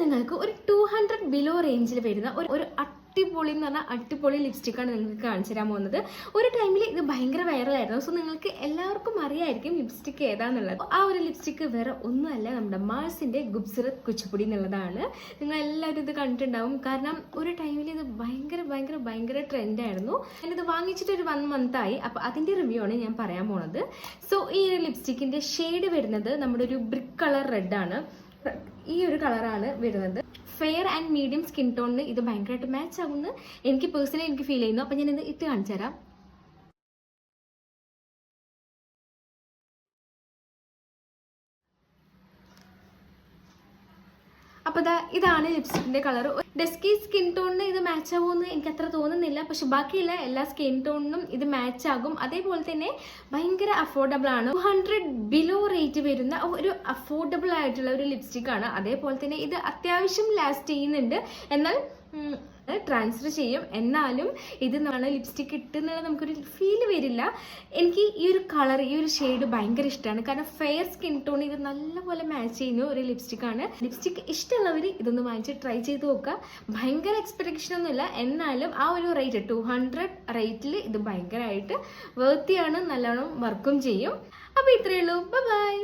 നിങ്ങൾക്ക് ഒരു 200 ബിലോ റേഞ്ചിൽ വരുന്ന ഒരു അടിപൊളി എന്ന് പറഞ്ഞാൽ അടിപൊളി ലിപ്സ്റ്റിക്കാണ് നിങ്ങൾക്ക് കാണിച്ചു തരാൻ പോകുന്നത്. ഒരു ടൈമിൽ ഇത് ഭയങ്കര വൈറലായിരുന്നു. സോ നിങ്ങൾക്ക് എല്ലാവർക്കും അറിയായിരിക്കും ലിപ്സ്റ്റിക്ക് ഏതാന്നുള്ളത്. ആ ഒരു ലിപ്സ്റ്റിക്ക് വേറെ ഒന്നുമല്ല, നമ്മുടെ മാഴ്സിന്റെ ഗുബ്സറത്ത് കുച്ചിപ്പുടി എന്നുള്ളതാണ്. നിങ്ങൾ എല്ലാവരും ഇത് കണ്ടിട്ടുണ്ടാവും. കാരണം ഒരു ടൈമിൽ ഇത് ഭയങ്കര ട്രെൻഡായിരുന്നു. ഞാനിത് വാങ്ങിച്ചിട്ട് ഒരു 1 month ആയി. അപ്പോൾ അതിൻ്റെ റിവ്യൂ ആണ് ഞാൻ പറയാൻ പോണത്. സോ ഈ ഒരു ലിപ്സ്റ്റിക്കിന്റെ ഷെയ്ഡ് വരുന്നത് നമ്മുടെ ഒരു ബ്രിക്ക് കളർ റെഡ് ആണ്. ഈ ഒരു കളറാണ് വരുന്നത്. ഫെയർ ആൻഡ് മീഡിയം സ്കിൻ ടോണിന് ഇത് ഭയങ്കരമായിട്ട് മാച്ച് ആകുമെന്ന് എനിക്ക് പേഴ്സണലി ഫീൽ ചെയ്യുന്നു. അപ്പം ഞാനിത് ഇട്ട് കാണിച്ചു തരാം. അപ്പോൾ ഇതാണ് ലിപ്സ്റ്റിക്കിന്റെ കളർ. ഡെസ്കി സ്കിൻ ടോണിന് ഇത് മാച്ച് ആകുമെന്ന് എനിക്ക് അത്ര തോന്നുന്നില്ല. പക്ഷെ ബാക്കിയുള്ള എല്ലാ സ്കിൻ ടോണിനും ഇത് മാച്ച് ആകും. അതേപോലെ തന്നെ ഭയങ്കര അഫോർഡബിൾ ആണ്. 200 ബിലോ റേറ്റ് വരുന്ന ഒരു അഫോർഡബിൾ ആയിട്ടുള്ള ഒരു ലിപ്സ്റ്റിക് ആണ്. അതേപോലെ തന്നെ ഇത് അത്യാവശ്യം ലാസ്റ്റ് ചെയ്യുന്നുണ്ട്. എന്നാൽ ട്രാൻസ്ഫർ ചെയ്യും. എന്നാലും ഇത് നാളെ ലിപ്സ്റ്റിക് ഇട്ടുന്നുള്ള നമുക്കൊരു ഫീൽ വരില്ല. എനിക്ക് ഈ ഒരു കളർ, ഈ ഒരു ഷെയ്ഡ് ഭയങ്കര ഇഷ്ടമാണ്. കാരണം ഫെയർ സ്കിൻ ടോൺ ഇത് നല്ലപോലെ മാച്ച് ചെയ്യുന്ന ഒരു ലിപ്സ്റ്റിക് ആണ്. ലിപ്സ്റ്റിക് ഇഷ്ടമുള്ളവർ ഇതൊന്ന് വാങ്ങിച്ച് ട്രൈ ചെയ്ത് നോക്കുക. ഭയങ്കര എക്സ്പെക്ടേഷൻ ഒന്നുമില്ല. എന്നാലും ആ ഒരു റേറ്റ് 200 റേറ്റിൽ ഇത് ഭയങ്കരമായിട്ട് വർത്തിയാണ്. നല്ലോണം വർക്കും ചെയ്യും. അപ്പോൾ ഇത്രയേ ഉള്ളൂ. ബൈ.